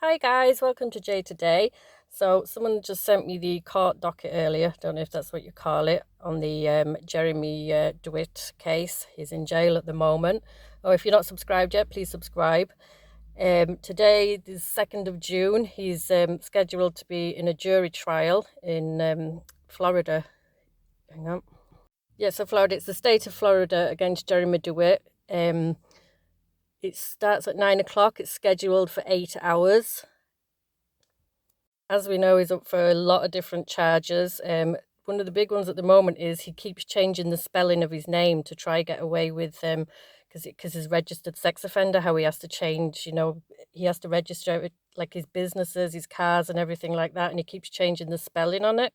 Hi guys, welcome to Jay Today. So someone just sent me the court docket earlier, don't know if that's what you call it, on the Jeremy Dewitte case. He's in jail at the moment. Oh, if you're not subscribed yet, please subscribe. Today, the 2nd of June, he's scheduled to be in a jury trial in Florida. Hang on. Yeah, so Florida, it's the state of Florida against Jeremy Dewitte. It starts at 9 o'clock. It's scheduled for 8 hours. As we know, he's up for a lot of different charges. One of the big ones at the moment is he keeps changing the spelling of his name to try get away with because he's registered sex offender. How he has to change, he has to register it like his businesses, his cars, and everything like that, and he keeps changing the spelling on it.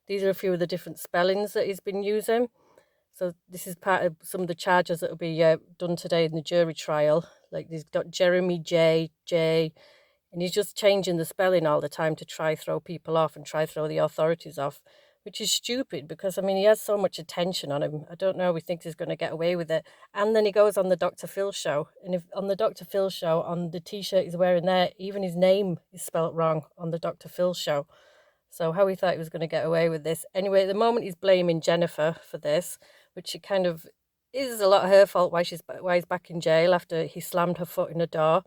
These are a few of the different spellings that he's been using. So this is part of some of the charges that will be done today in the jury trial. Like he's got Jeremy J. And he's just changing the spelling all the time to try throw people off and try throw the authorities off, which is stupid because, he has so much attention on him. I don't know, he thinks he's going to get away with it. And then he goes on the Dr. Phil show. And if on the Dr. Phil show, on the T-shirt he's wearing there, even his name is spelt wrong on the Dr. Phil show. So how he thought he was going to get away with this. Anyway, at the moment he's blaming Jennifer for this, which it kind of is a lot of her fault why he's back in jail after he slammed her foot in a door.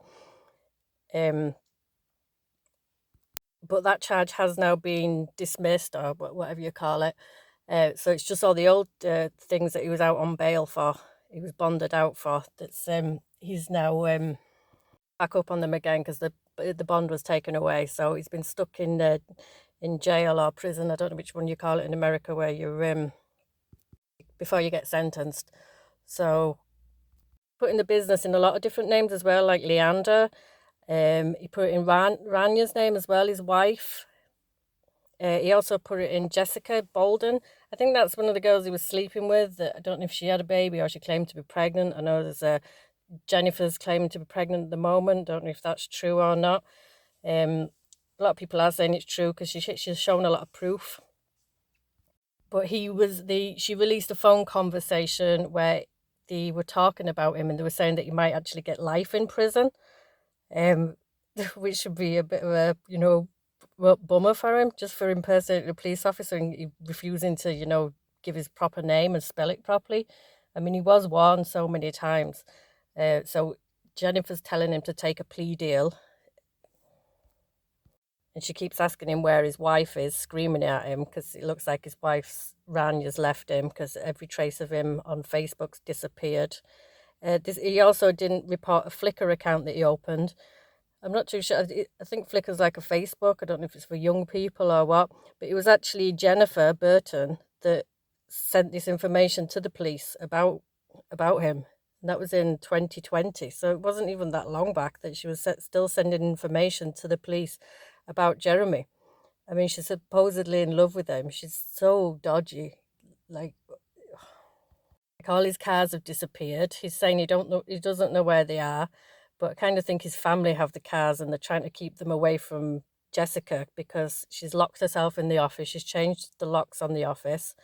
But that charge has now been dismissed, or whatever you call it. So it's just all the old things that he was out on bail for. He was bonded out for. That's he's now back up on them again because the bond was taken away. So he's been stuck in jail or prison. I don't know which one you call it in America, where you're before you get sentenced. So putting the business in a lot of different names as well, like Leander. He put it in Ranya's name as well, his wife. He also put it in Jessica Bolden. I think that's one of the girls he was sleeping with. I don't know if she had a baby or she claimed to be pregnant. I know there's Jennifer's claiming to be pregnant at the moment. Don't know if that's true or not. A lot of people are saying it's true because she's shown a lot of proof. But she released a phone conversation where they were talking about him and they were saying that he might actually get life in prison, which should be a bit of a, bummer for him, just for impersonating a police officer and refusing to, give his proper name and spell it properly. He was warned so many times. So Jennifer's telling him to take a plea deal. And she keeps asking him where his wife is, screaming at him because it looks like his wife's Ranya's left him because every trace of him on Facebook's disappeared. He also didn't report a Flickr account that he opened. I'm not too sure. I think Flickr's like a Facebook. I don't know if it's for young people or what. But it was actually Jennifer Burton that sent this information to the police about him. And that was in 2020. So it wasn't even that long back that she was still sending information to the police about Jeremy. She's supposedly in love with him. She's so dodgy. Like all his cars have disappeared. He's saying he doesn't know where they are. But I kind of think his family have the cars and they're trying to keep them away from Jessica because she's locked herself in the office. She's changed the locks on the office.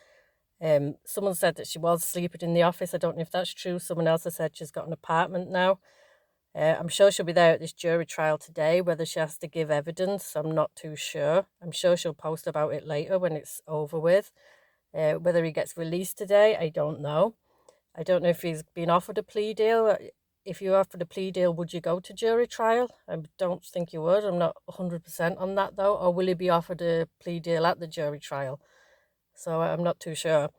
Someone said that she was sleeping in the office. I don't know if that's true. Someone else has said she's got an apartment now. I'm sure she'll be there at this jury trial today. Whether she has to give evidence, I'm not too sure. I'm sure she'll post about it later when it's over with. Whether he gets released today, I don't know. I don't know if he's been offered a plea deal. If you offered a plea deal, would you go to jury trial? I don't think you would. I'm not 100% on that, though. Or will he be offered a plea deal at the jury trial? So I'm not too sure.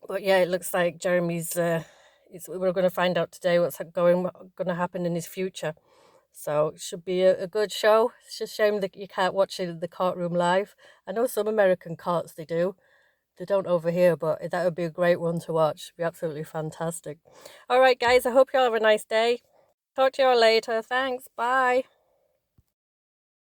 But yeah, it looks like Jeremy's... we're going to find out today what's going to happen in his future. So it should be a good show. It's just a shame that you can't watch it in the courtroom live. I know some American courts, they do. They don't over here, but that would be a great one to watch. It'd be absolutely fantastic. All right, guys, I hope you all have a nice day. Talk to you all later. Thanks. Bye.